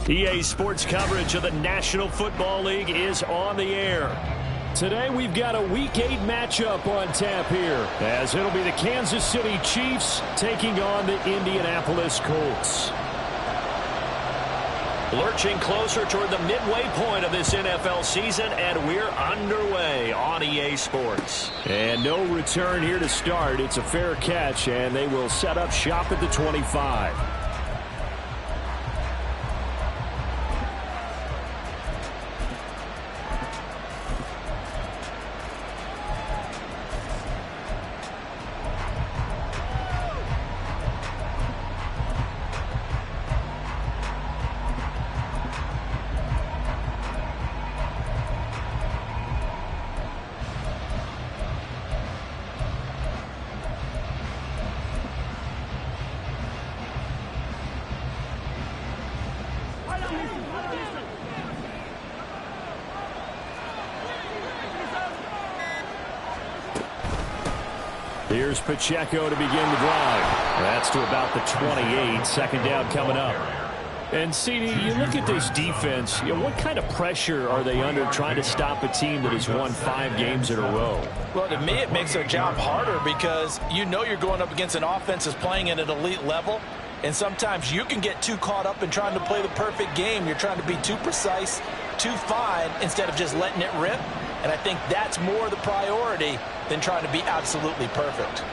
EA Sports coverage of the National Football League is on the air. Today we've got a Week 8 matchup on tap here, as it'll be the Kansas City Chiefs taking on the Indianapolis Colts. Lurching closer toward the midway point of this NFL season, and we're underway on EA Sports. And no return here to start. It's a fair catch, and they will set up shop at the 25. Here's Pacheco to begin the drive. That's to about the 28. Second down coming up. And, CD, you look at this defense, what kind of pressure are they under trying to stop a team that has won 5 games in a row? Well, to me, it makes their job harder because you know you're going up against an offense that's playing at an elite level. And sometimes you can get too caught up in trying to play the perfect game. You're trying to be too precise, too fine, instead of just letting it rip. And I think that's more the priority than trying to be absolutely perfect.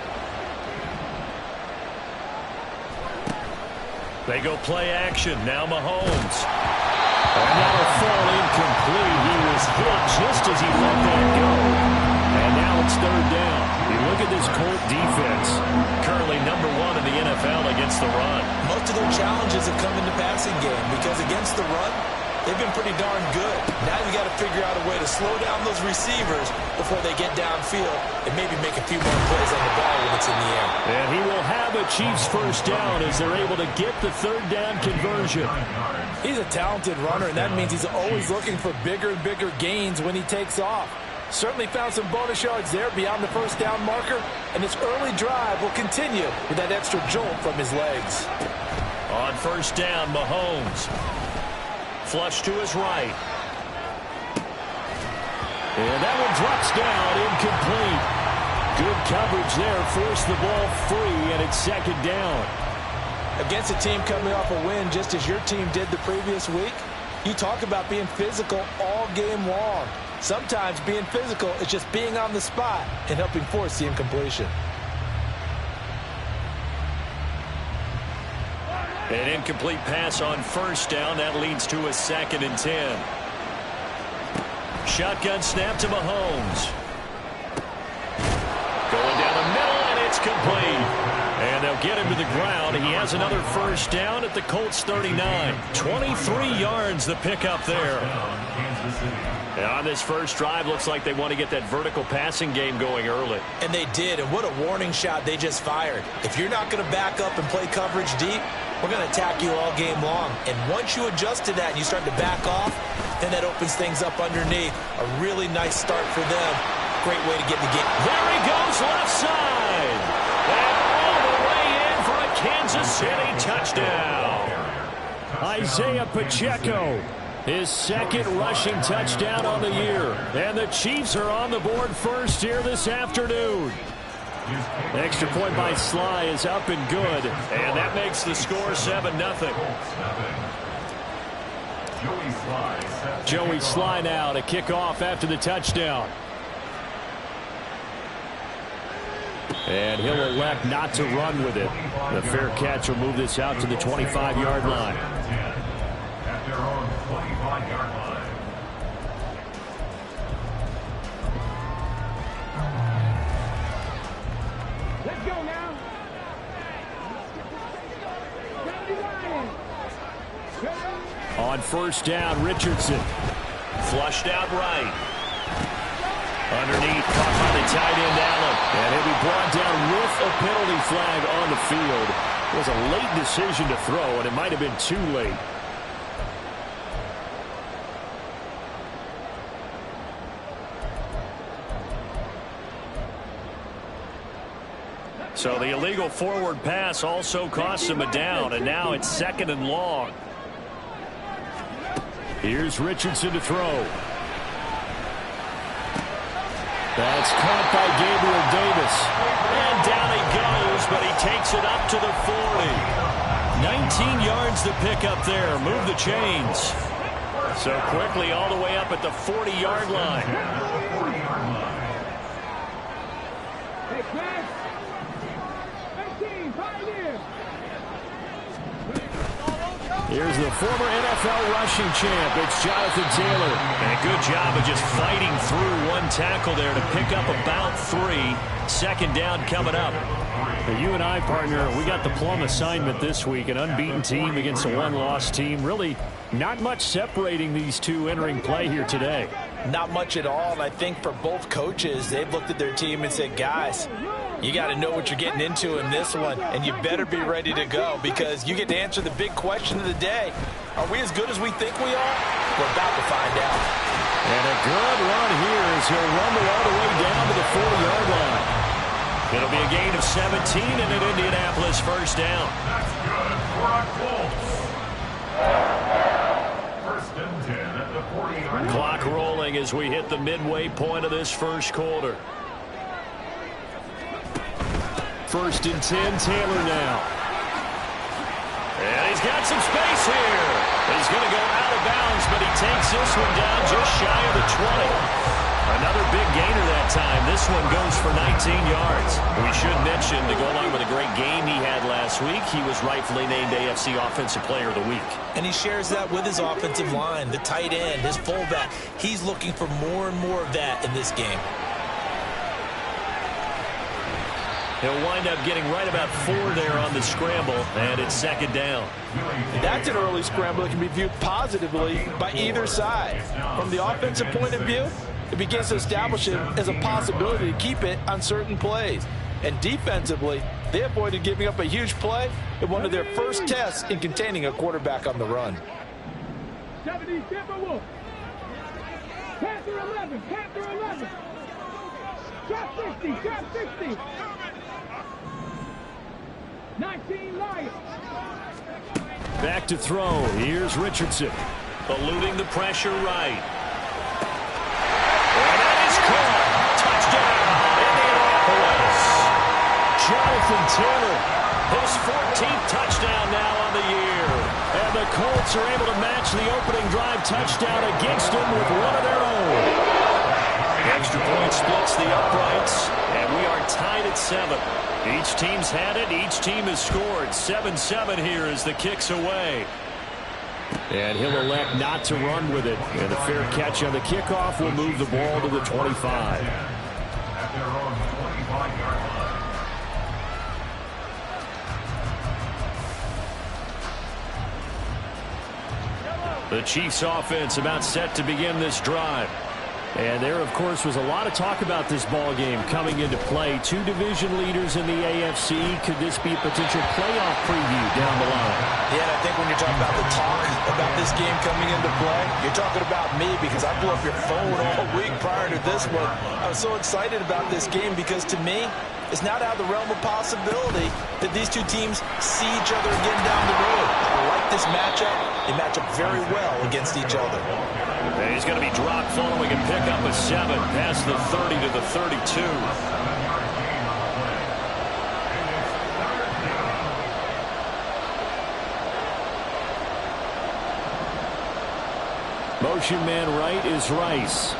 They go play action. Now Mahomes. And that'll fall incomplete. He was hit just as he let that go. And now it's third down. You look at this Colt defense. Currently number 1 in the NFL against the run. Most of their challenges have come in the passing game because against the run, they've been pretty darn good. Now you got to figure out a way to slow down those receivers before they get downfield and maybe make a few more plays on the ball when it's in the air. And he will have a Chiefs first down as they're able to get the third down conversion. He's a talented runner, and that means he's always looking for bigger and bigger gains when he takes off. Certainly found some bonus yards there beyond the first down marker, and his early drive will continue with that extra jolt from his legs. On first down, Mahomes. Flush to his right. And that one drops down, incomplete. Good coverage there, forced the ball free, and it's second down. Against a team coming off a win just as your team did the previous week, you talk about being physical all game long. Sometimes being physical is just being on the spot and helping force the incompletion. An incomplete pass on first down. That leads to a 2nd and 10. Shotgun snap to Mahomes. Going down the middle, and it's complete. And they'll get him to the ground. He has another first down at the Colts 39. 23 yards the pickup there. And on this first drive, looks like they want to get that vertical passing game going early. And they did, and what a warning shot they just fired. If you're not going to back up and play coverage deep, we're going to attack you all game long. And once you adjust to that and you start to back off, then that opens things up underneath. A really nice start for them. Great way to get in the game. There he goes, left side. And all the way in for a Kansas City touchdown. Isaiah Pacheco, his 2nd rushing touchdown on the year. And the Chiefs are on the board first here this afternoon. Extra point by Sly is up and good. And that makes the score 7-0. Joey Sly now to kick off after the touchdown. And he'll elect not to run with it. The fair catch will move this out to the 25-yard line. At their own 25-yard line. Let's go now. On first down, Richardson. Flushed out right. Underneath, caught by the tight end, Allen. And he'll be brought down with a penalty flag on the field. It was a late decision to throw, and it might have been too late. So the illegal forward pass also costs him a down, and now it's 2nd and long. Here's Richardson to throw. That's caught by Gabriel Davis. And down he goes, but he takes it up to the 40. 19 yards to pick up there. Move the chains. So quickly all the way up at the 40-yard line. Here's the former NFL rushing champ. It's Jonathan Taylor. And a good job of just fighting through one tackle there to pick up about 3. Second down coming up. Now, you and I, partner, we got the plum assignment this week. An unbeaten team against a one-loss team. Really not much separating these two entering play here today. Not much at all. And I think for both coaches, they've looked at their team and said, guys, you got to know what you're getting into in this one, and you better be ready to go because you get to answer the big question of the day. Are we as good as we think we are? We're about to find out. And a good run here as he'll rumble all the way down to the 40-yard line. It'll be a gain of 17 and an Indianapolis first down. That's good for a Colts. First and 10 at the 40-yard line. Clock rolling as we hit the midway point of this first quarter. First and 10, Taylor now. And he's got some space here. He's going to go out of bounds, but he takes this one down just shy of the 20. Another big gainer that time. This one goes for 19 yards. We should mention, to go along with a great game he had last week, he was rightfully named AFC Offensive Player of the Week. And he shares that with his offensive line, the tight end, his fullback. He's looking for more and more of that in this game. He'll wind up getting right about 4 there on the scramble, and it's second down. That's an early scramble that can be viewed positively by either side. From the offensive point of view, it begins to establish it as a possibility to keep it on certain plays. And defensively, they avoided giving up a huge play in one of their first tests in containing a quarterback on the run. 70, Timberwolves. Panther 11, Panther 11. Shot 60, shot 60. 19 Lions. Back to throw. Here's Richardson. Eluding the pressure right. And that is caught. Touchdown, Indianapolis. Jonathan Taylor, his 14th touchdown now on the year. And the Colts are able to match the opening drive touchdown against them with one of their own. Extra point splits the uprights, and we are tied at 7. Each team's had it. Each team has scored. 7-7 here as the kick's away. And he'll elect not to run with it. And a fair catch on the kickoff will move the ball to the 25. At their own 25-yard line. The Chiefs offense about set to begin this drive. And there, of course, was a lot of talk about this ball game coming into play. 2 division leaders in the AFC. Could this be a potential playoff preview down the line? Yeah, and I think when you're talking about the talk about this game coming into play, you're talking about me because I blew up your phone all week prior to this one. I was so excited about this game because, to me, it's not out of the realm of possibility that these two teams see each other again down the road. I like this matchup. They match up very well against each other. And he's going to be dropped following a pickup of 7 past the 30 to the 32. Motion man right is Rice.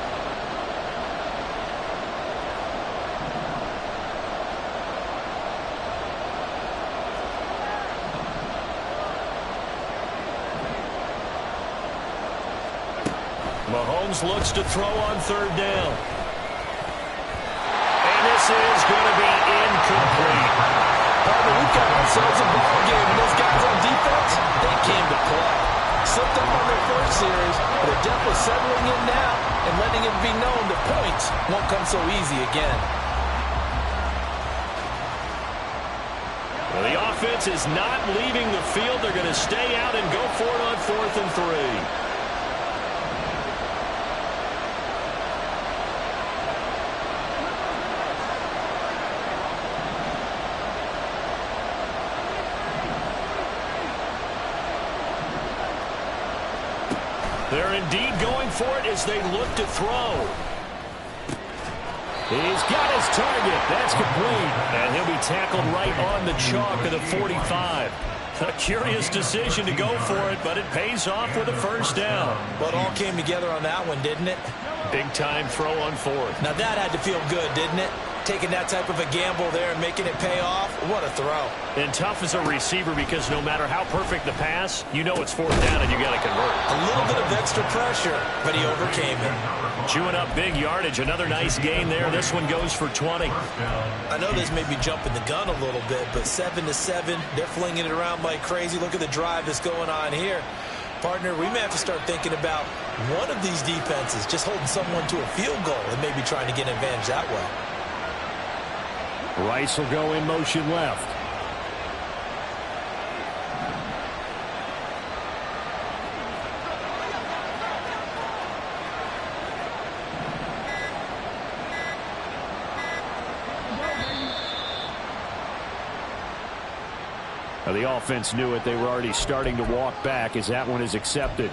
Mahomes looks to throw on 3rd down. And this is going to be incomplete. We've got ourselves a ball game, and those guys on defense, they came to play. Slipped up on their first series, but they're definitely settling in now and letting it be known that points won't come so easy again. Well, the offense is not leaving the field. They're going to stay out and go for it on 4th and 3. They're indeed going for it as they look to throw. He's got his target. That's complete. And he'll be tackled right on the chalk of the 45. A curious decision to go for it, but it pays off with a first down. Well, it all came together on that one, didn't it? Big-time throw on fourth. Now that had to feel good, didn't it? Taking that type of a gamble there and making it pay off. What a throw. And tough as a receiver because no matter how perfect the pass, you know it's fourth down and you got to convert. A little bit of extra pressure, but he overcame it. Chewing up big yardage. Another nice gain there. This one goes for 20. I know this may be jumping the gun a little bit, but 7-7, they're flinging it around like crazy. Look at the drive that's going on here. Partner, we may have to start thinking about one of these defenses just holding someone to a field goal and maybe trying to get an advantage that way. Rice will go in motion left. Now the offense knew it. They were already starting to walk back as that one is accepted.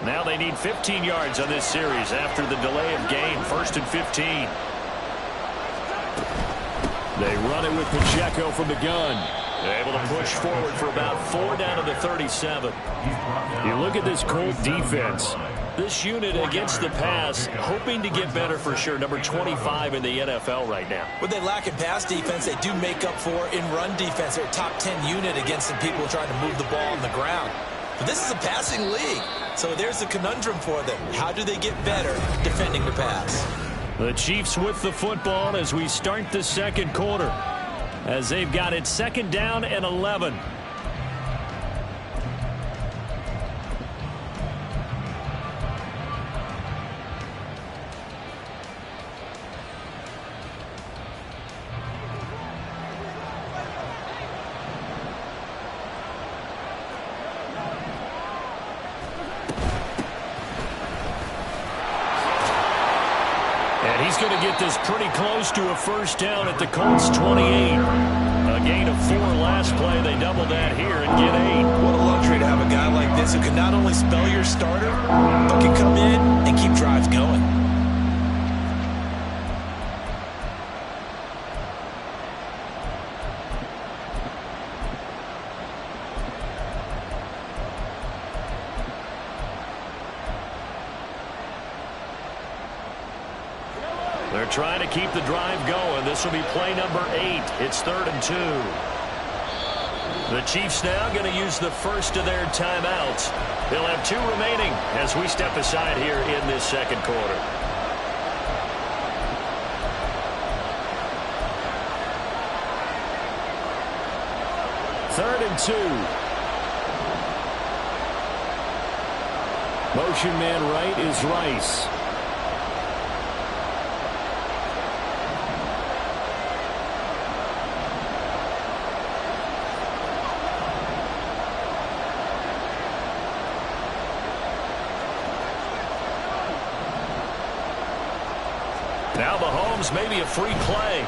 Now they need 15 yards on this series after the delay of game. 1st and 15. They run it with Pacheco from the gun. They're able to push forward for about 4 down to the 37. You look at this Colt defense. This unit against the pass, hoping to get better for sure. Number 25 in the NFL right now. What they lack in pass defense, they do make up for in run defense. They're a top 10 unit against some people trying to move the ball on the ground. But this is a passing league. So there's a conundrum for them. How do they get better defending the pass? The Chiefs with the football as we start the second quarter. As they've got it 2nd down and 11. He's going to get this pretty close to a first down at the Colts 28. A gain of 4 last play. They double that here and get 8. What a luxury to have a guy like this who can not only spell your starter, but can come in and keep drives going. They're trying to keep the drive going. This will be play number 8. It's 3rd and 2. The Chiefs now going to use the first of their timeouts. They'll have 2 remaining as we step aside here in this second quarter. Third and 2. Motion man right is Rice. Now Mahomes, maybe a free play.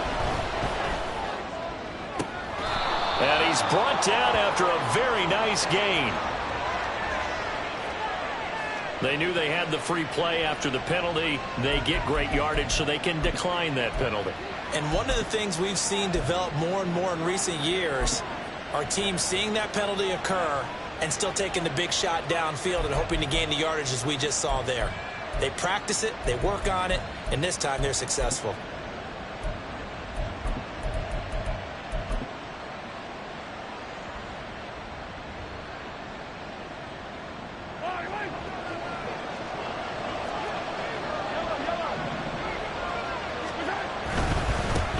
And he's brought down after a very nice gain. They knew they had the free play after the penalty. They get great yardage so they can decline that penalty. And one of the things we've seen develop more and more in recent years are teams seeing that penalty occur and still taking the big shot downfield and hoping to gain the yardage as we just saw there. They practice it, they work on it, and this time they're successful.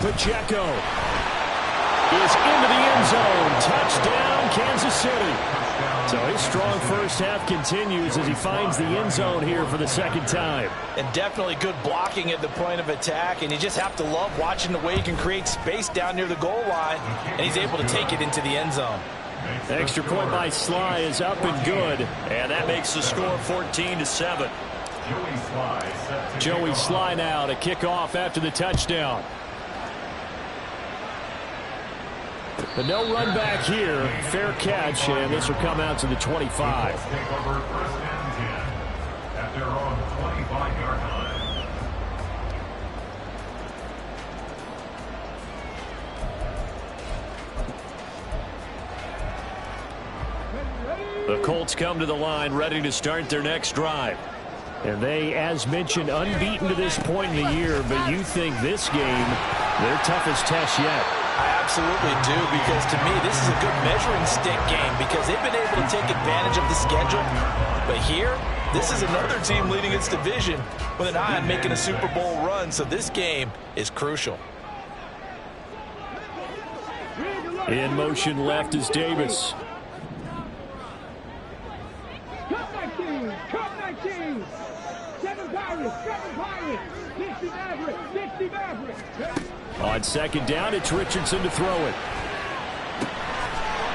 Pacheco is into the end zone. Touchdown, Kansas City. So his strong first half continues as he finds the end zone here for the second time. And definitely good blocking at the point of attack, and you just have to love watching the way he can create space down near the goal line, and he's able to take it into the end zone. Extra point by Sly is up and good, and that makes the score 14-7. Joey Sly now to kick off after the touchdown. The no run back here, fair catch, and this will come out to the 25. At their own 25-yard line. The Colts come to the line ready to start their next drive. And they, as mentioned, unbeaten to this point in the year, but you think this game, their toughest test yet. I absolutely do, because to me, this is a good measuring stick game because they've been able to take advantage of the schedule. But here, this is another team leading its division with an eye on making a Super Bowl run, so this game is crucial. In motion left is Davis. Cup 19. 7 Pirates. 60 Mavericks. On second down, it's Richardson to throw it.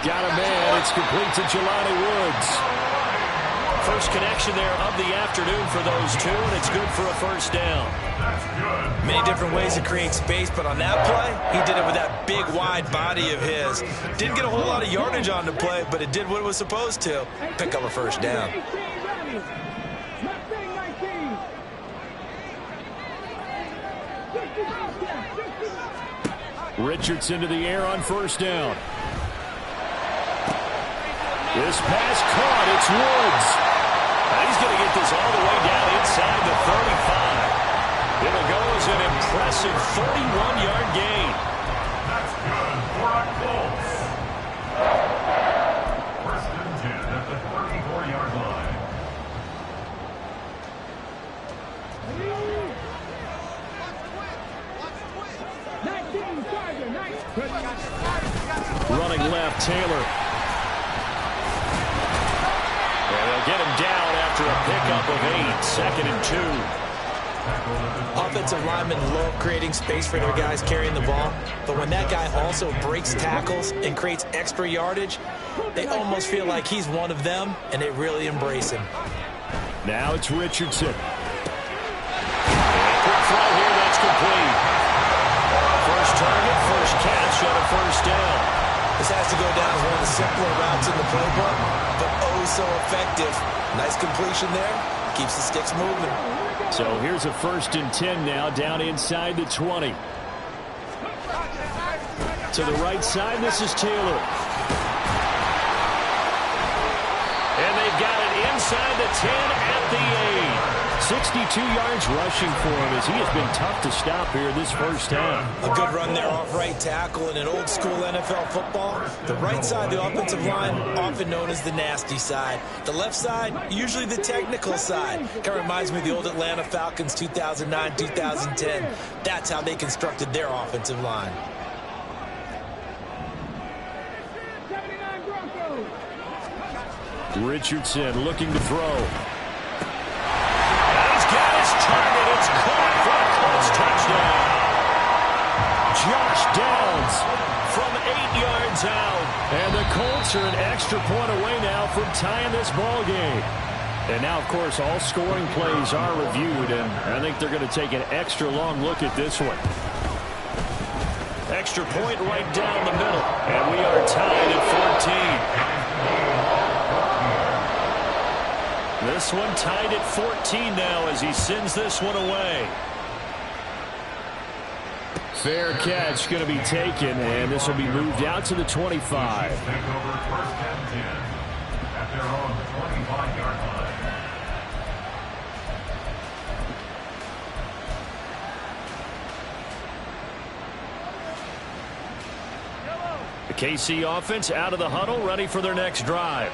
Got a man. It's complete to Jelani Woods. First connection there of the afternoon for those two, and it's good for a first down. Many different ways to create space, but on that play, he did it with that big, wide body of his. Didn't get a whole lot of yardage on the play, but it did what it was supposed to. Pick up a first down. Richardson to the air on first down. This pass caught. It's Woods. He's going to get this all the way down inside the 35. It'll go as an impressive 31-yard gain. That's good for a Colts. First and 10 at the 34-yard line. Running left, Taylor. And they'll get him down after a pickup of 8. 2nd and 2. Offensive linemen love creating space for their guys carrying the ball, but when that guy also breaks tackles and creates extra yardage, they almost feel like he's one of them, and they really embrace him. Now it's Richardson. Quick throw here, that's complete. First target, first catch on a first down. This has to go down as one of the simpler routes in the playbook, but oh so effective. Nice completion there. Keeps the sticks moving. So here's a 1st and 10 now, down inside the 20. To the right side, this is Taylor. And they've got it inside the 10 at the 8. 62 yards rushing for him as he has been tough to stop here this first half. A good run there off right tackle in an old school NFL football. The right side, the offensive line, often known as the nasty side. The left side, usually the technical side. Kind of reminds me of the old Atlanta Falcons 2009-2010. That's how they constructed their offensive line. Richardson looking to throw. He's got his target. It's caught for a Colts touchdown. Josh Downs from 8 yards out. And the Colts are an extra point away now from tying this ball game. And now, of course, all scoring plays are reviewed, and I think they're going to take an extra long look at this one. Extra point right down the middle, and we are tied at 14. This one tied at 14 now as he sends this one away. Fair catch going to be taken, and this will be moved out to the 25. Take over 1st and 10 at their own 25-yard line. The KC offense out of the huddle, ready for their next drive.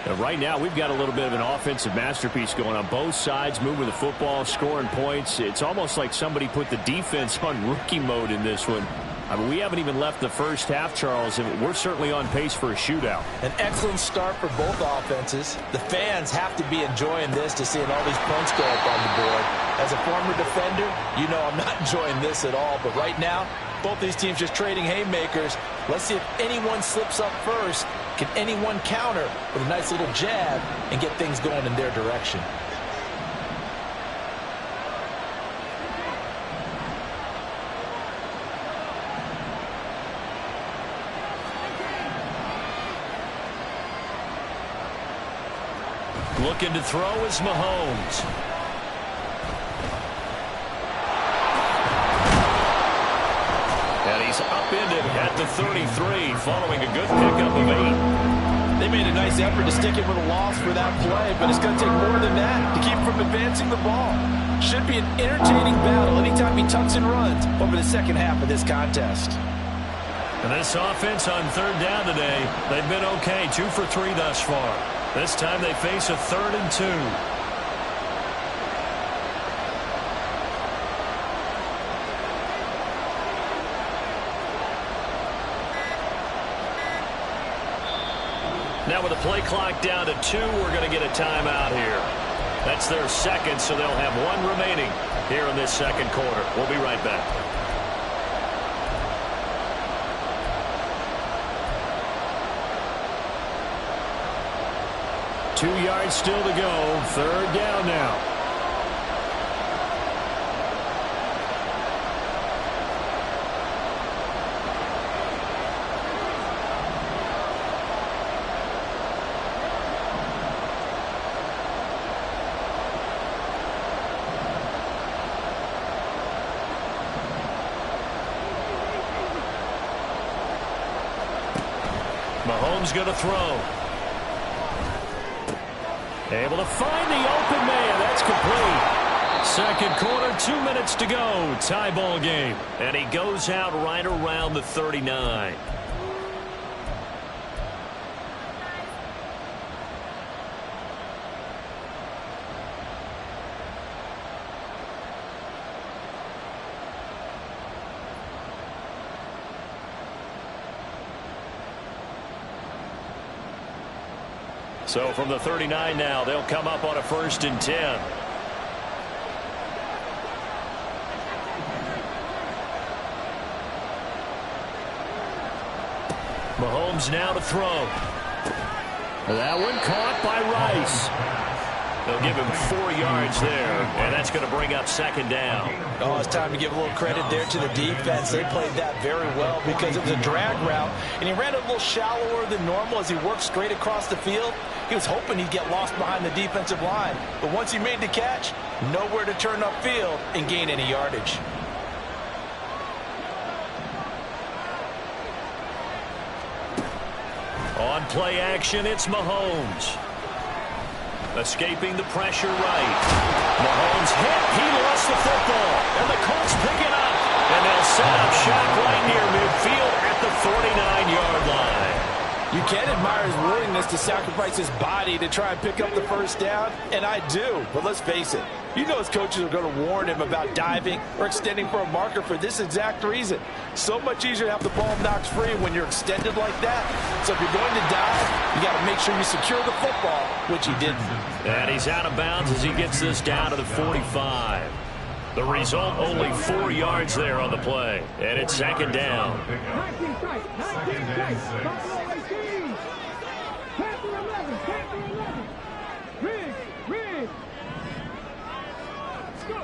And right now, we've got a little bit of an offensive masterpiece going on both sides, moving the football, scoring points. It's almost like somebody put the defense on rookie mode in this one. I mean, we haven't even left the first half, Charles, and we're certainly on pace for a shootout. An excellent start for both offenses. The fans have to be enjoying this to seeing all these points go up on the board. As a former defender, you know I'm not enjoying this at all. But right now, both these teams just trading haymakers. Let's see if anyone slips up first. Can anyone counter with a nice little jab and get things going in their direction? Looking to throw is Mahomes. And he's upended at the 33 following a good pickup of 8. They made a nice effort to stick it with a loss for that play, but it's going to take more than that to keep from advancing the ball. Should be an entertaining battle anytime he tucks and runs over the second half of this contest. And this offense on third down today, they've been okay, 2 for 3 thus far. This time they face a 3rd and 2. Now with the play clock down to 2, we're going to get a timeout here. That's their second, so they'll have 1 remaining here in this second quarter. We'll be right back. Two yards still to go. Third down now. Mahomes going to throw. Able to find the open man. That's complete. Second quarter, 2 minutes to go. Tie ball game. And he goes out right around the 39. So from the 39 now, they'll come up on a 1st and 10. Mahomes now to throw. That one caught by Rice. They'll give him 4 yards there, and that's going to bring up 2nd down. Oh, it's time to give a little credit there to the defense. They played that very well because it was a drag route, and he ran it a little shallower than normal as he worked straight across the field. He was hoping he'd get lost behind the defensive line, but once he made the catch, nowhere to turn upfield and gain any yardage. On play action, it's Mahomes. Escaping the pressure right. Mahomes hit. He lost the football. And the Colts pick it up. And they'll set up shop right near midfield at the 49-yard line. You can admire his willingness to sacrifice his body to try and pick up the first down, and I do. But let's face it, you know his coaches are going to warn him about diving or extending for a marker for this exact reason. So much easier to have the ball knocked free when you're extended like that. So if you're going to dive, you got to make sure you secure the football, which he didn't. And he's out of bounds as he gets this down to the 45. The result, only 4 yards there on the play. And it's 2nd down. 19 strikes, 19 strikes, Buffalo 18. Panther 11, Panther 11. Riggs. Let's go.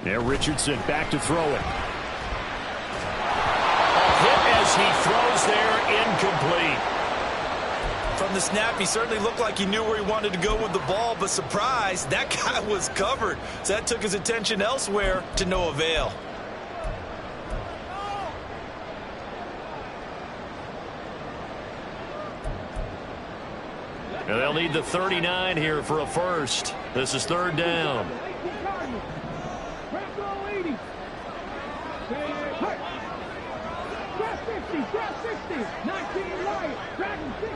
Now Richardson back to throw it. A hit as he throws there, incomplete. From the snap, he certainly looked like he knew where he wanted to go with the ball, but surprise, that guy was covered. So that took his attention elsewhere to no avail. And they'll need the 39 here for a first. This is 3rd down. Grab 60, 19 right, Dragon 60.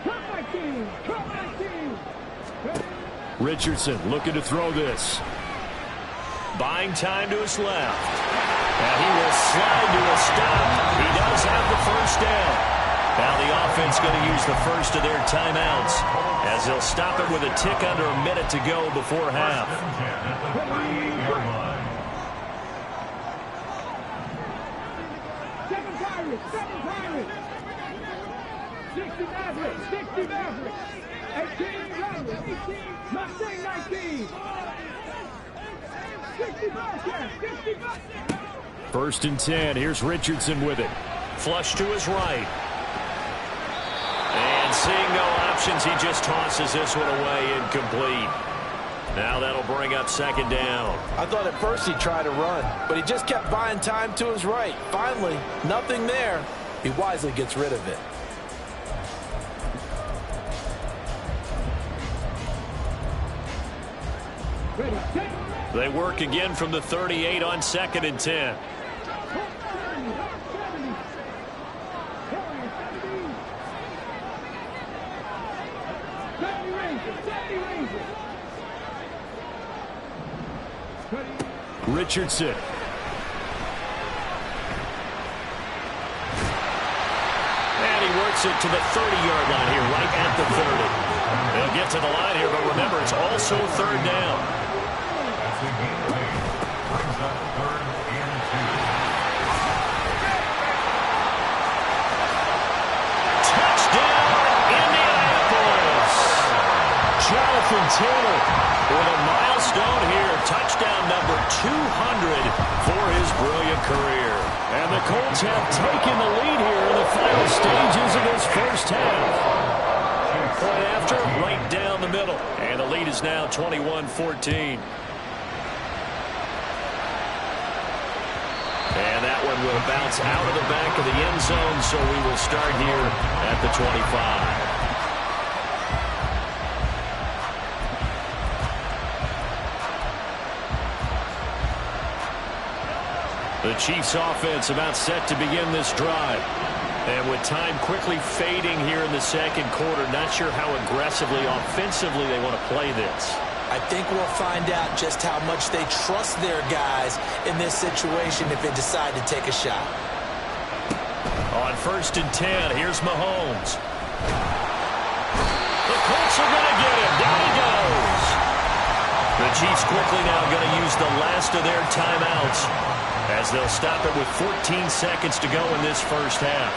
Cut my team. Richardson looking to throw this. Buying time to his left. And he will slide to a stop. He does have the first down. Now the offense going to use the first of their timeouts as they'll stop it with a tick under a minute to go before half. Seven Pirates. 60 Mavericks. 60 Mavericks. 18 Rebels. 18 Mustang 19. 60 Bobcats. 60 Bobcats. First and 10. Here's Richardson with it. Flush to his right. And seeing no options, he just tosses this one away, incomplete. Now that'll bring up second down. I thought at first he'd try to run, but he just kept buying time to his right. Finally, nothing there. He wisely gets rid of it. They work again from the 38 on second and 10. Richardson. And he works it to the 30-yard line here, right at the 30. They'll get to the line here, but remember, it's also third down. Brings up 3rd and 2. Touchdown, Indianapolis. Jonathan Taylor with a milestone here. Touchdown number 200 for his brilliant career. And the Colts have taken the lead here in the final stages of this first half. Point after, right down the middle. And the lead is now 21-14. And that one will bounce out of the back of the end zone, so we will start here at the 25. The Chiefs offense about set to begin this drive. And with time quickly fading here in the second quarter, not sure how aggressively, offensively they want to play this. I think we'll find out just how much they trust their guys in this situation if they decide to take a shot. On 1st and 10, here's Mahomes. The Colts are going to get him. Down he goes. The Chiefs quickly now going to use the last of their timeouts as they'll stop it with 14 seconds to go in this first half.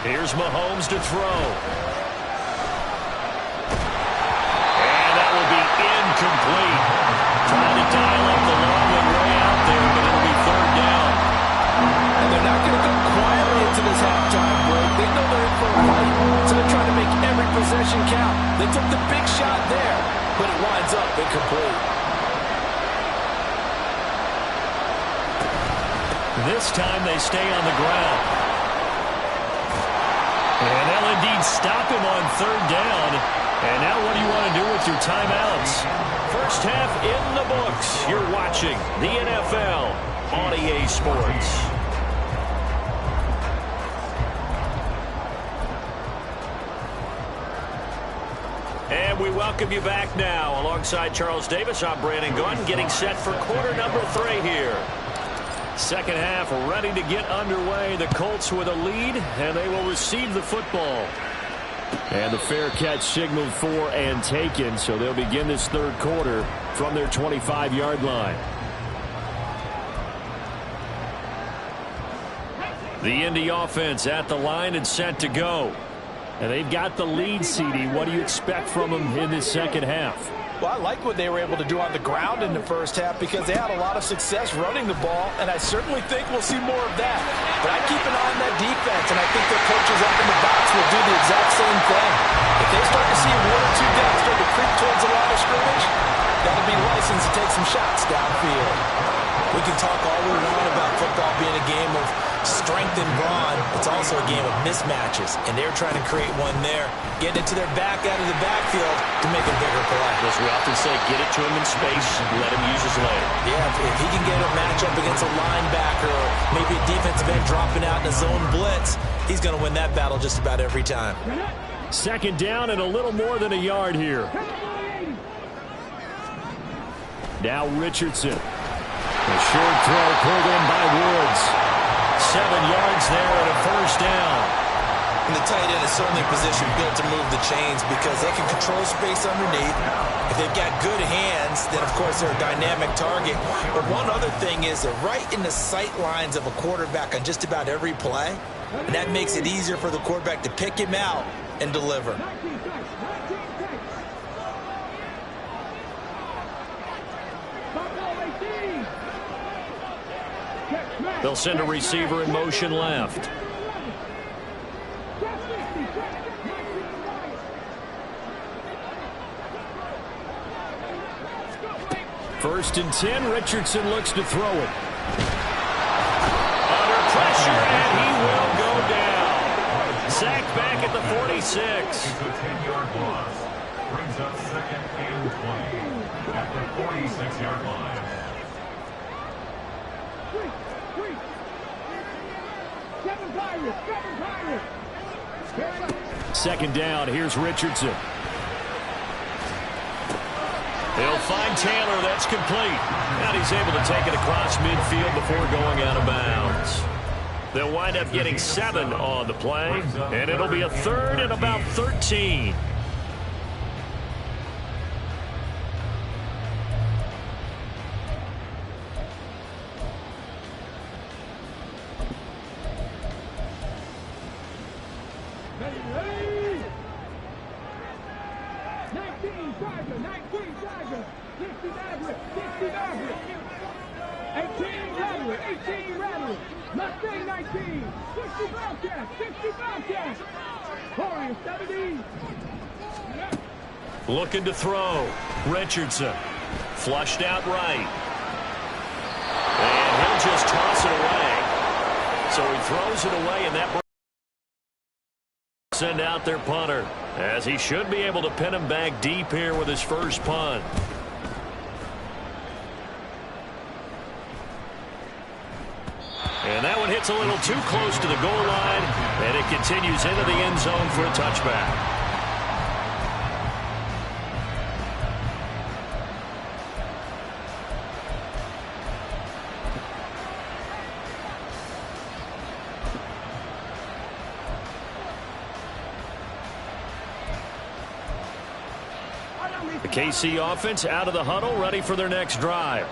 Here's Mahomes to throw. And that will be incomplete. Trying to dial up the long one way out there, but it'll be third down. And they're not going to go quietly into this halftime break. They know they're in for a fight, so they're trying to make every possession count. They took the big shot there, but it winds up incomplete. This time they stay on the ground. And they'll indeed stop him on third down. And now what do you want to do with your timeouts? First half in the books. You're watching the NFL on EA Sports. And we welcome you back now. Alongside Charles Davis, I'm Brandon Gunn, getting set for quarter number 3 here. Second half ready to get underway. The Colts with a lead, and they will receive the football. And the fair catch signaled for and taken, so they'll begin this third quarter from their 25-yard line. The Indy offense at the line and set to go. And they've got the lead, CD. What do you expect from them in this second half? Well, I like what they were able to do on the ground in the first half because they had a lot of success running the ball, and I certainly think we'll see more of that. But I keep an eye on that defense, and I think their coaches up in the box will do the exact same thing. If they start to see 1 or 2 guys start to creep towards the line of scrimmage, that'll be licensed to take some shots downfield. We can talk all we want about football being a game of strength and brawn. It's also a game of mismatches, and they're trying to create one there, getting it to their back out of the backfield to make a bigger play. As we often say, get it to him in space, let him use his leg. Yeah, if he can get a matchup against a linebacker or maybe a defensive end dropping out in a zone blitz, he's going to win that battle just about every time. Second down and a little more than a yard here. Now Richardson. A short throw pulled in by Woods. 7 yards there and a first down. And the tight end is certainly a position built to move the chains because they can control space underneath. If they've got good hands, then of course they're a dynamic target. But one other thing is they're right in the sight lines of a quarterback on just about every play. And that makes it easier for the quarterback to pick him out and deliver. They'll send a receiver in motion left. First and 10, Richardson looks to throw it. Under pressure, and he will go down. Sacked back at the 46. It's a 10-yard loss. Brings up 2nd and 20 at the 46-yard line. Second down, here's Richardson. He'll find Taylor, that's complete. And he's able to take it across midfield before going out of bounds. They'll wind up getting 7 on the play, and it'll be a 3rd and about 13. Looking to throw. Richardson. Flushed out right. And he'll just toss it away. So he throws it away, and that send out their punter, as he should be able to pin him back deep here with his first punt. And that one hits a little too close to the goal line, and it continues into the end zone for a touchback. The KC offense out of the huddle, ready for their next drive.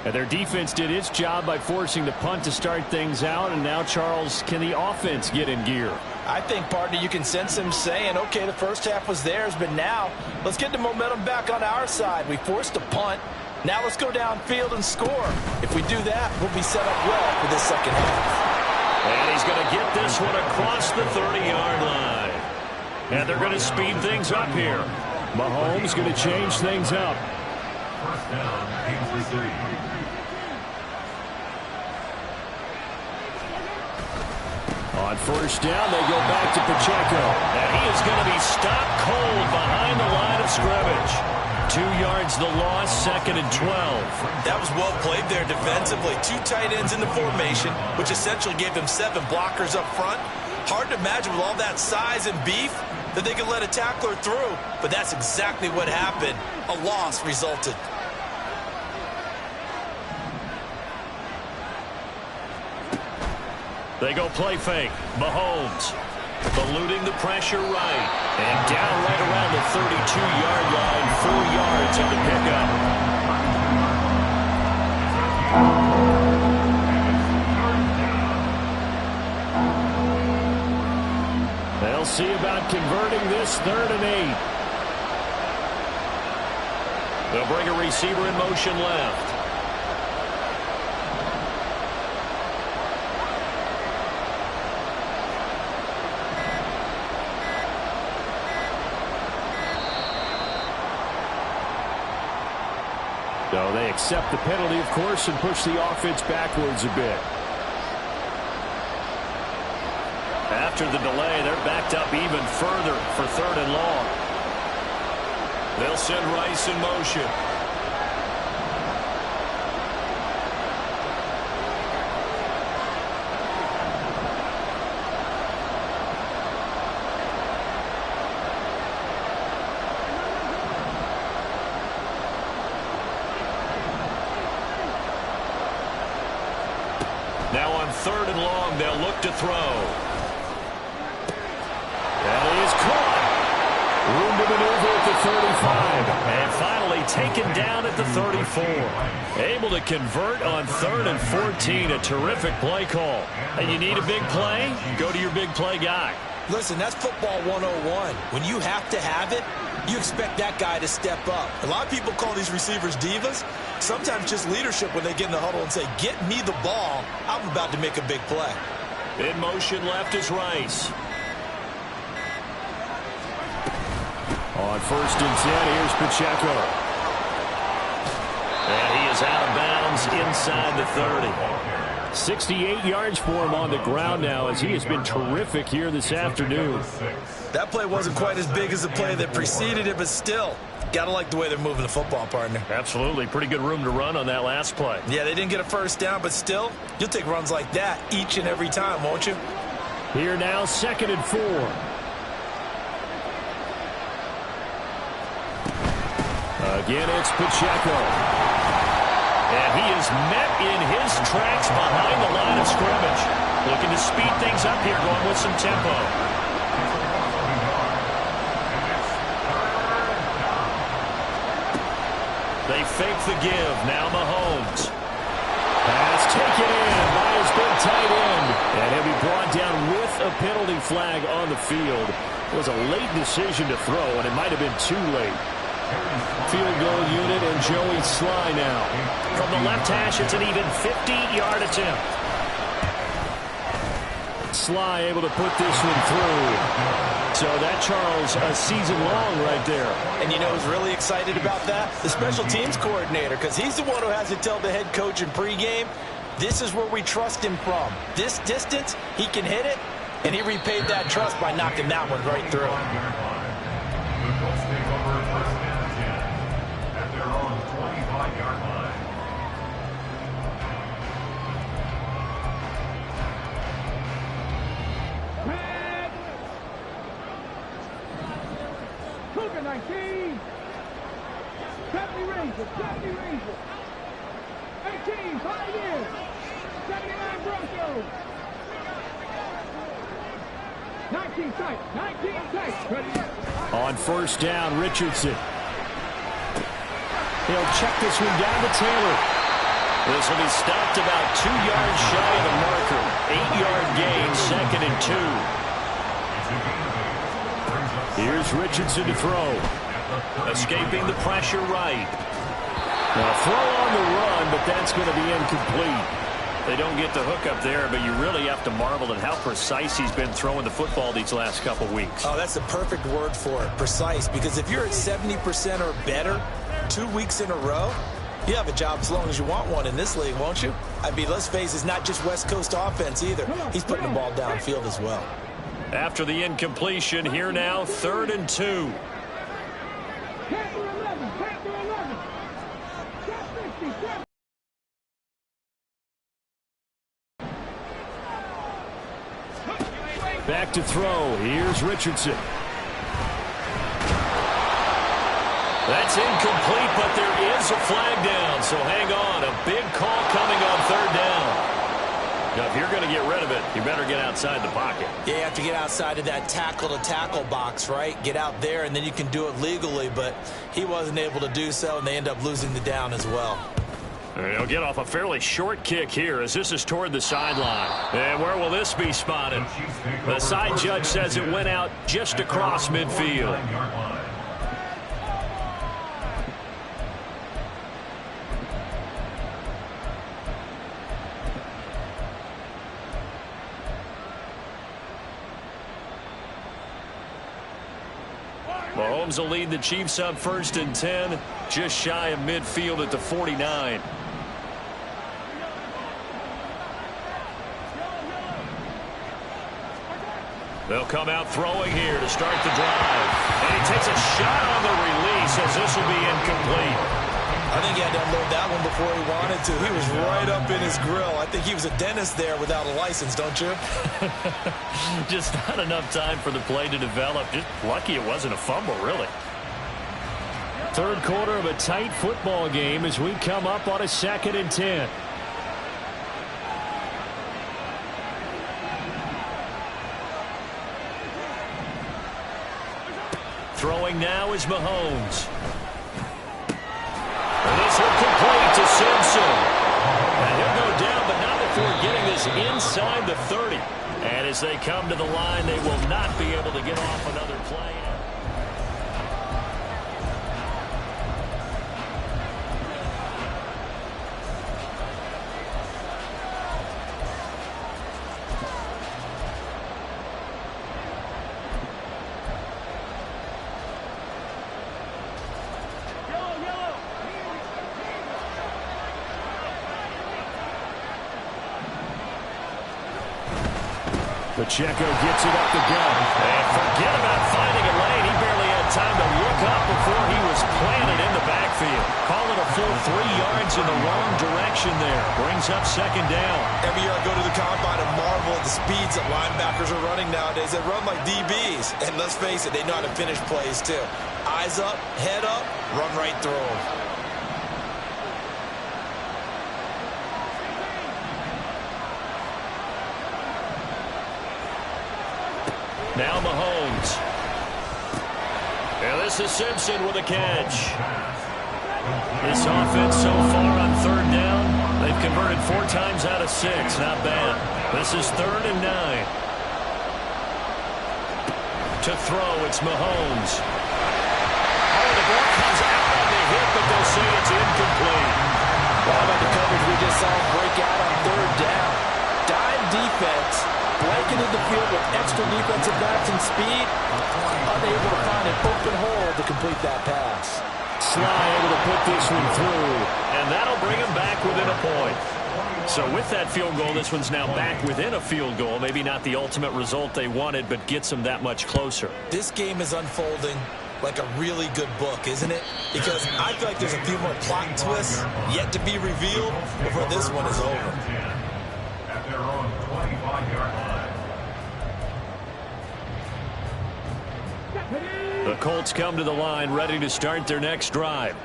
And their defense did its job by forcing the punt to start things out. And now, Charles, can the offense get in gear? I think, partner, you can sense them saying, okay, the first half was theirs, but now let's get the momentum back on our side. We forced a punt. Now let's go downfield and score. If we do that, we'll be set up well for this second half. And he's going to get this one across the 30-yard line. And they're going to speed things up here. Mahomes going to change things up. First down, Kansas City. On first down, they go back to Pacheco. And he is going to be stopped cold behind the line of scrimmage. 2 yards the loss, 2nd and 12. That was well played there defensively. 2 tight ends in the formation, which essentially gave them 7 blockers up front. Hard to imagine with all that size and beef that they could let a tackler through, but that's exactly what happened. A loss resulted. They go play fake. Mahomes eluding the pressure right. And down right around the 32-yard line. 4 yards on the pickup. They'll see about converting this 3rd and 8. They'll bring a receiver in motion left. So they accept the penalty, of course, and push the offense backwards a bit. After the delay, they're backed up even further for 3rd and long. They'll send Rice in motion. Now on 3rd and long, they'll look to throw. That is caught. Room to maneuver at the 35. And finally taken down at the 34. Able to convert on 3rd and 14. A terrific play call. And you need a big play? Go to your big play guy. Listen, that's football 101. When you have to have it, you expect that guy to step up. A lot of people call these receivers divas. Sometimes just leadership when they get in the huddle and say, get me the ball. I'm about to make a big play. In motion left is Rice. On 1st and 10, here's Pacheco. And he is out of bounds inside the 30. 68 yards for him on the ground now as he has been terrific here this afternoon. That play wasn't quite as big as the play that preceded it, but still, gotta like the way they're moving the football, partner. Absolutely. Pretty good room to run on that last play. Yeah, they didn't get a first down, but still, you'll take runs like that each and every time, won't you? Here now, 2nd and 4. Again, it's Pacheco. And he is met in his tracks behind the line of scrimmage. Looking to speed things up here, going with some tempo. They fake the give. Now Mahomes. Pass taken in by his big tight end. And he'll be brought down with a penalty flag on the field. It was a late decision to throw, and it might have been too late. Field goal unit and Joey Sly now. From the left hash, it's an even 50-yard attempt. Sly able to put this one through. So that, Charles, a season long right there. And you know who's really excited about that? The special teams coordinator, because he's the one who has to tell the head coach in pregame, this is where we trust him from. This distance, he can hit it, and he repaid that trust by knocking that one right through. Cougar 19. 70 Rangers. 18, Pioneers. 79 Broncos. 19 tight. Ready. On 1st down, Richardson. He'll check this one down to Taylor. This will be stopped about 2 yards shy of the marker. 8-yard gain, 2nd and 2. Here's Richardson to throw. Escaping the pressure right. Now throw on the run, but that's going to be incomplete. They don't get the hook up there, but you really have to marvel at how precise he's been throwing the football these last couple weeks. Oh, that's the perfect word for it, precise, because if you're at 70% or better 2 weeks in a row, you have a job as long as you want one in this league, won't you? I mean, let's face it, it's not just West Coast offense either. He's putting the ball downfield as well. After the incompletion, here now, 3rd and 2. Back to throw. Here's Richardson. That's incomplete, but there is a flag down, so hang on. A big call coming on 3rd down. Now, if you're going to get rid of it, you better get outside the pocket. Yeah, you have to get outside of that tackle-to-tackle box, right? Get out there, and then you can do it legally, but he wasn't able to do so, and they end up losing the down as well. He'll get off a fairly short kick here as this is toward the sideline. And where will this be spotted? The side judge says it went out just across midfield. Mahomes will lead the Chiefs up 1st and 10, just shy of midfield at the 49. They'll come out throwing here to start the drive. And he takes a shot on the release as this will be incomplete. I think he had to unload that one before he wanted to. He was right up in his grill. I think he was a dentist there without a license, don't you? Just not enough time for the play to develop. Just lucky it wasn't a fumble, really. Third quarter of a tight football game as we come up on a 2nd and 10. Throwing now is Mahomes. And this will complete to Simpson. And he'll go down, but not before getting this inside the 30. And as they come to the line, they will not be able to get off another play. Pacheco gets it up the gut. And forget about finding a lane. He barely had time to look up before he was planted in the backfield. Call it a full 3 yards in the wrong direction there. Brings up 2nd down. Every year I go to the combine and marvel at the speeds that linebackers are running nowadays. They run like DBs. And let's face it, they know how to finish plays too. Eyes up, head up, run right through them. Now Mahomes. And this is Simpson with a catch. This offense so far on 3rd down, they've converted 4 times out of 6. Not bad. This is 3rd and 9. To throw, it's Mahomes. Oh, the ball comes out on the hit, but they'll say it's incomplete. How about the coverage we just saw break out on 3rd down? Dime defense. Blanketed the field with extra defensive backs and speed. Unable to find an open hole to complete that pass. Sly able to put this one through, and that'll bring him back within a point. So with that field goal, this one's now back within a field goal. Maybe not the ultimate result they wanted, but gets them that much closer. This game is unfolding like a really good book, isn't it? Because I feel like there's a few more plot twists yet to be revealed before this one is over. At their own 25-yard line. The Colts come to the line ready to start their next drive.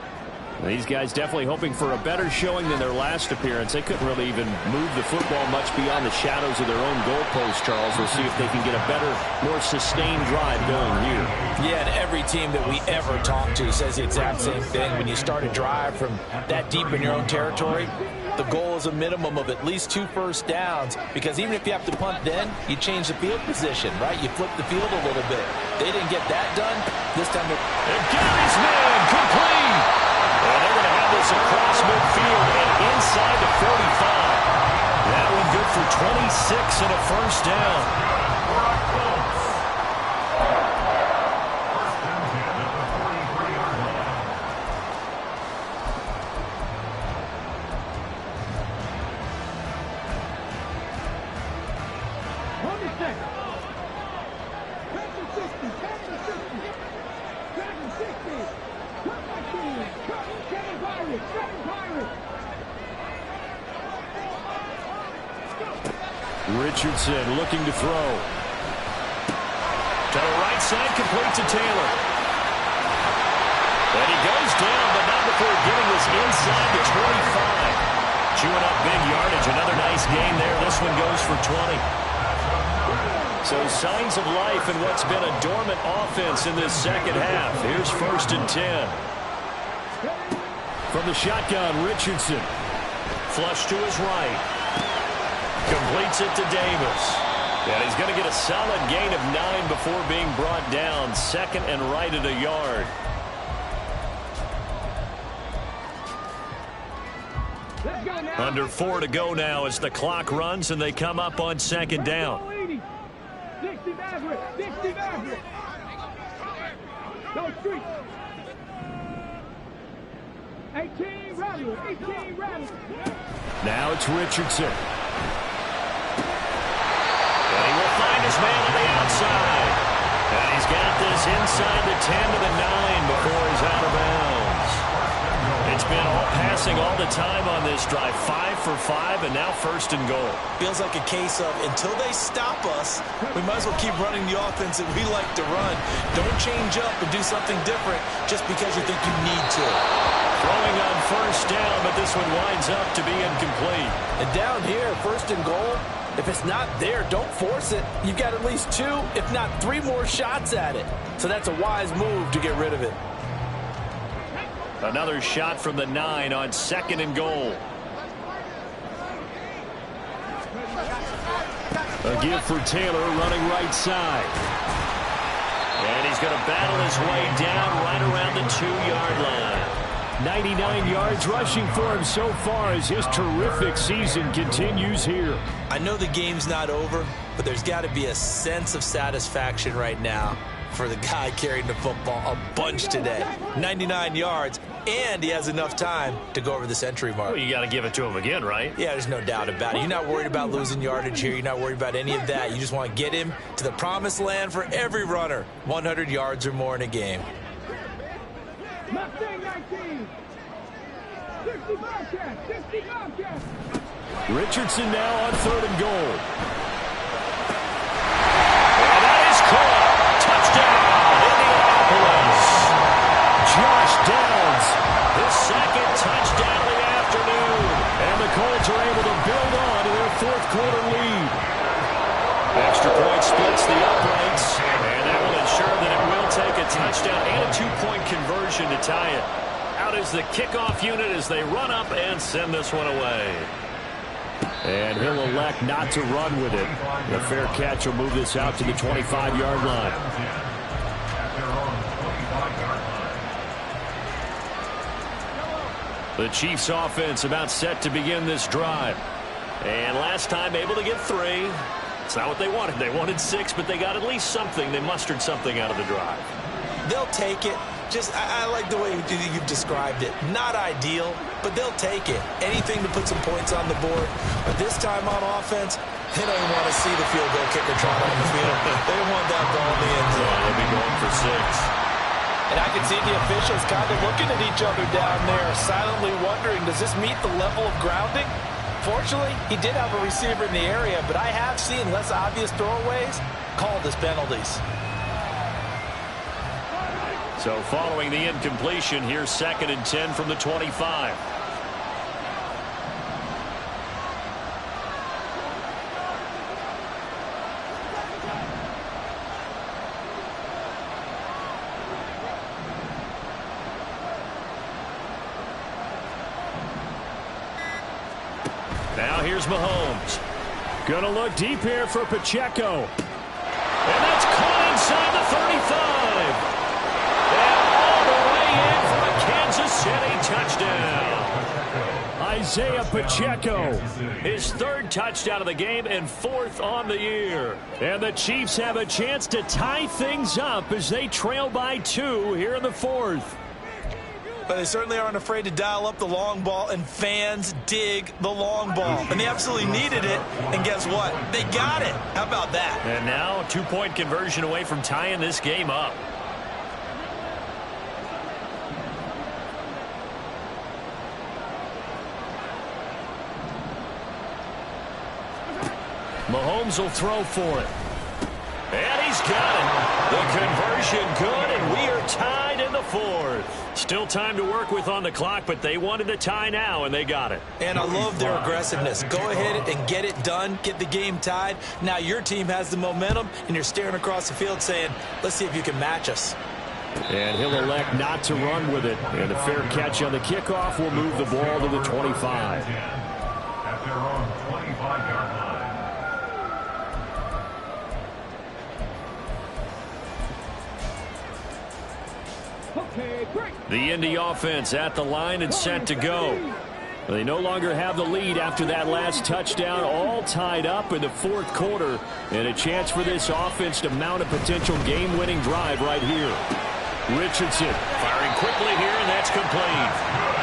These guys definitely hoping for a better showing than their last appearance. They couldn't really even move the football much beyond the shadows of their own goalpost, Charles. We'll see if they can get a better, more sustained drive going here. Yeah, and every team that we ever talk to says the exact same thing. When you start a drive from that deep in your own territory, the goal is a minimum of at least 2 first downs, because even if you have to punt then, you change the field position, right? You flip the field a little bit. They didn't get that done. This time and Gary's man complete. And they're going to have this across midfield and inside the 45. That one good for 26 and a first down. Richardson looking to throw. To the right side, complete to Taylor. And he goes down, but not before getting this inside the 25. Chewing up big yardage. Another nice gain there. This one goes for 20. So signs of life in what's been a dormant offense in this second half. Here's 1st and 10. From the shotgun, Richardson. Flush to his right. Completes it to Davis. And he's going to get a solid gain of 9 before being brought down. 2nd and right at a yard. Under 4 to go now as the clock runs and they come up on 2nd down. 60 Maverick! 60 Maverick! Go street! 18 Rattler! 18 Rattler! Now it's Richardson. And he will find his man on the outside. And he's got this inside the 10 to the 9 before he's out of bounds. It's been all passing all the time on this drive. 5 for 5, and now first and goal. Feels like a case of until they stop us, we might as well keep running the offense that we like to run. Don't change up and do something different just because you think you need to. Throwing on first down, but this one winds up to be incomplete. And down here, first and goal, if it's not there, don't force it. You've got at least 2, if not 3 more shots at it. So that's a wise move to get rid of it. Another shot from the 9 on second and goal. A give for Taylor running right side. And he's going to battle his way down right around the 2-yard line. 99 yards rushing for him so far as his terrific season continues here. I know the game's not over, but there's got to be a sense of satisfaction right now for the guy carrying the football a bunch today. 99 yards, and he has enough time to go over the century mark. Well, you got to give it to him again, right? Yeah, there's no doubt about it. You're not worried about losing yardage here. You're not worried about any of that. You just want to get him to the promised land for every runner. 100 yards or more in a game. Mustang 19. 60 Bobcats. 60 Bobcats. Richardson now on third and goal. And that is caught. Touchdown, Indianapolis. Josh Downs, his second touchdown of the afternoon. And the Colts are able to build on to their fourth quarter lead. Extra point splits the uprights, and that will ensure that it will take a touchdown and a 2-point conversion to tie it. Out is the kickoff unit as they run up and send this one away. And he'll elect not to run with it. The fair catch will move this out to the 25-yard line. The Chiefs offense about set to begin this drive. And last time able to get 3. It's not what they wanted. They wanted 6, but they got at least something. They mustered something out of the drive. They'll take it. I like the way you've described it. Not ideal, but they'll take it. Anything to put some points on the board. But this time on offense, they don't even want to see the field goal kicker trot on the field. They want that ball in the end zone. They'll be going for 6. And I can see the officials kind of looking at each other down there, silently wondering, does this meet the level of grounding? Fortunately, he did have a receiver in the area, but I have seen less obvious throwaways called as penalties. So following the incompletion, here's 2nd and 10 from the 25. Now here's Mahomes. Gonna look deep here for Pacheco. And that's caught inside the 35. Kansas City touchdown. Isaiah Pacheco, his 3rd touchdown of the game and 4th on the year. And the Chiefs have a chance to tie things up as they trail by 2 here in the 4th. But they certainly aren't afraid to dial up the long ball, and fans dig the long ball. And they absolutely needed it, and guess what? They got it. How about that? And now a 2-point conversion away from tying this game up. Mahomes will throw for it. And he's got it. The conversion good, and we are tied in the 4th. Still time to work with on the clock, but they wanted the tie now, and they got it. And I love their aggressiveness. Go ahead and get it done. Get the game tied. Now your team has the momentum, and you're staring across the field saying, let's see if you can match us. And he'll elect not to run with it. And the fair catch on the kickoff will move the ball to the 25. At their own 25-yard line. The Indy offense at the line and set to go. They no longer have the lead after that last touchdown, all tied up in the 4th quarter. And a chance for this offense to mount a potential game-winning drive right here. Richardson firing quickly here, and that's complete.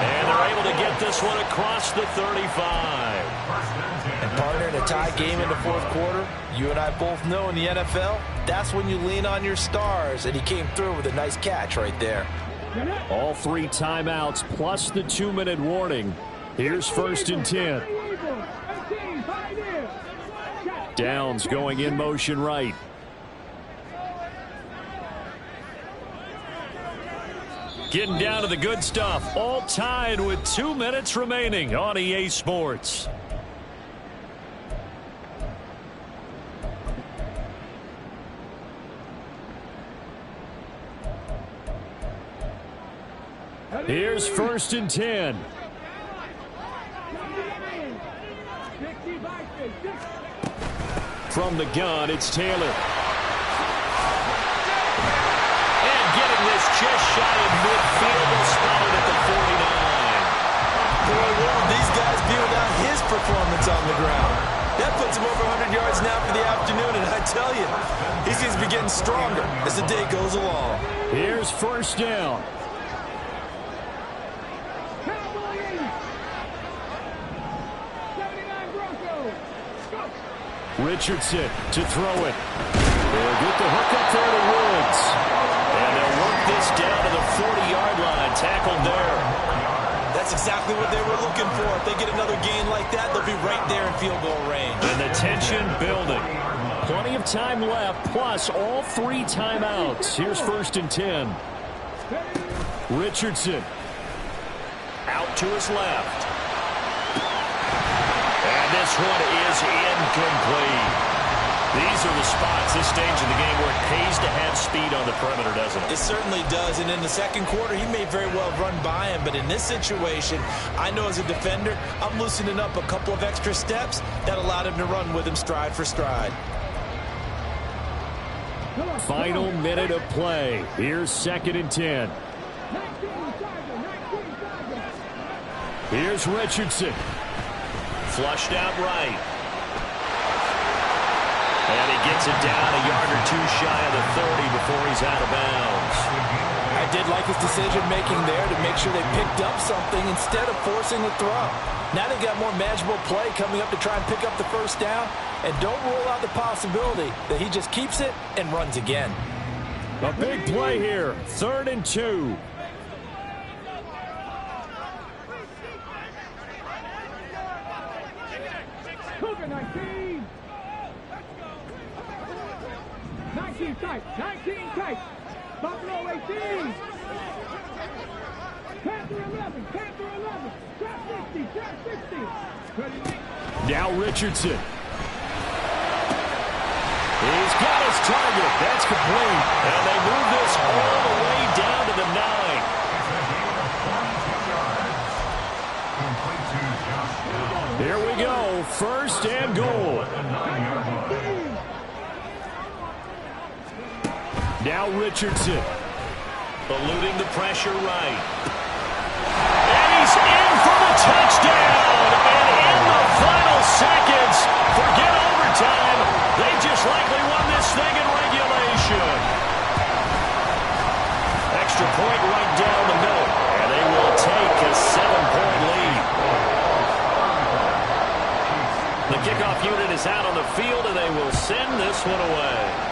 And they're able to get this one across the 35. And partner, in a tie game in the fourth quarter, you and I both know in the NFL, that's when you lean on your stars, and he came through with a nice catch right there. All 3 timeouts plus the 2-minute warning. Here's 1st and 10. Downs going in motion right. Getting down to the good stuff. All tied with 2 minutes remaining on EA Sports. Here's 1st and 10. From the gun, it's Taylor. And getting this just shy of midfield, will spot it at the 49. Boy, what would these guys be without his performance on the ground? That puts him over 100 yards now for the afternoon, and I tell you, he seems to be getting stronger as the day goes along. Here's 1st down. Richardson to throw it. They'll get the hook up there to Woods. And they'll work this down to the 40-yard line. Tackled there. That's exactly what they were looking for. If they get another gain like that, they'll be right there in field goal range. And the tension building. Plenty of time left, plus all 3 timeouts. Here's 1st and 10. Richardson. Out to his left. This one is incomplete. These are the spots, this stage of the game, where it pays to have speed on the perimeter, doesn't it? It certainly does, and in the second quarter, he may very well run by him, but in this situation, I know as a defender, I'm loosening up a couple of extra steps that allowed him to run with him stride for stride. Final minute of play. Here's 2nd and 10. Here's Richardson. Flushed out right. And he gets it down a yard or 2 shy of the 30 before he's out of bounds. I did like his decision-making there to make sure they picked up something instead of forcing the throw. Now they got more manageable play coming up to try and pick up the 1st down. And don't rule out the possibility that he just keeps it and runs again. A big play here. 3rd and 2. Cougar 19. 19 tight. 19 tight. Buffalo 18. Panther 11. Panther 11. Trap 60. Trap 60. Now Richardson. He's got his target. That's complete. And they move this all the way down to the 9. Here we go. 1st and goal. Now Richardson. Eluding the pressure right. And he's in for the touchdown. And in the final seconds, forget overtime. They just likely won this thing in regulation. Extra point right down the middle. And they will take a 7-point lead. The kickoff unit is out on the field, and they will send this one away.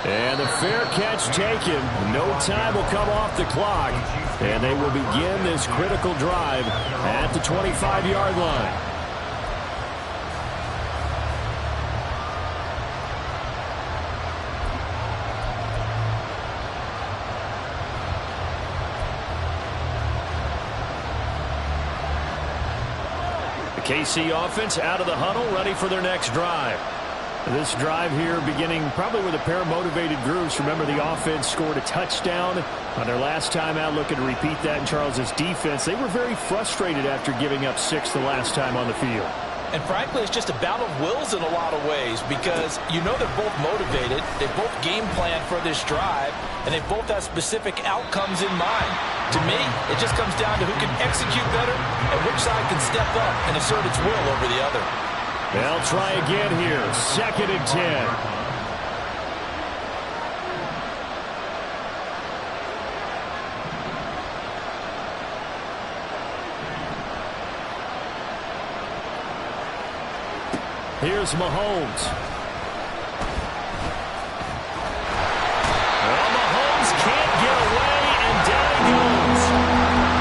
And the fair catch taken. No time will come off the clock. And they will begin this critical drive at the 25-yard line. KC offense out of the huddle, ready for their next drive. This drive here beginning probably with a pair of motivated groups. Remember, the offense scored a touchdown on their last time out. Looking to repeat that in Charles's defense. They were very frustrated after giving up 6 the last time on the field. And frankly, it's just a battle of wills in a lot of ways because you know they're both motivated. They both game plan for this drive, and they both have specific outcomes in mind. To me, it just comes down to who can execute better and which side can step up and assert its will over the other. They'll try again here. 2nd and 10. Here's Mahomes. Well, Mahomes can't get away, and down he goes.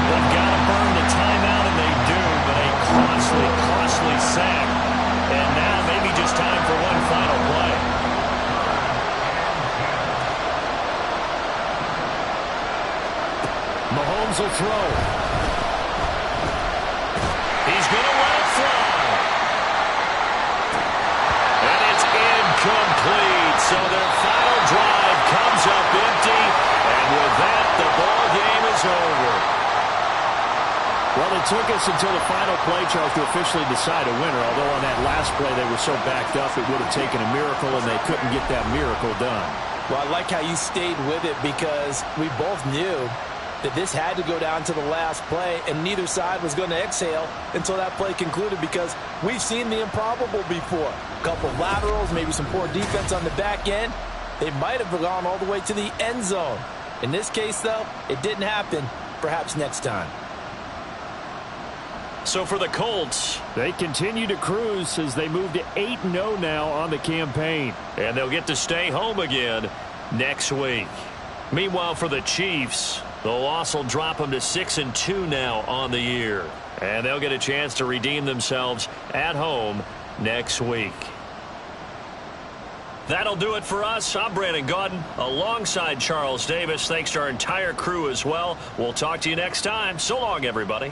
They've got to burn the timeout, and they do, but a costly, costly sack. And now maybe just time for one final play. Mahomes will throw. He's going to let it fly. And it's incomplete. So their final drive comes up empty. And with that, the ball game is over. Well, it took us until the final play, Charles, to officially decide a winner. Although on that last play they were so backed up, it would have taken a miracle, and they couldn't get that miracle done. Well, I like how you stayed with it, because we both knew that this had to go down to the last play, and neither side was going to exhale until that play concluded, because we've seen the improbable before. A couple of laterals, maybe some poor defense on the back end. They might have gone all the way to the end zone. In this case, though, it didn't happen. Perhaps next time. So for the Colts, they continue to cruise as they move to 8-0 now on the campaign. And they'll get to stay home again next week. Meanwhile, for the Chiefs, the loss will drop them to 6-2 now on the year. And they'll get a chance to redeem themselves at home next week. That'll do it for us. I'm Brandon Gaudin alongside Charles Davis. Thanks to our entire crew as well. We'll talk to you next time. So long, everybody.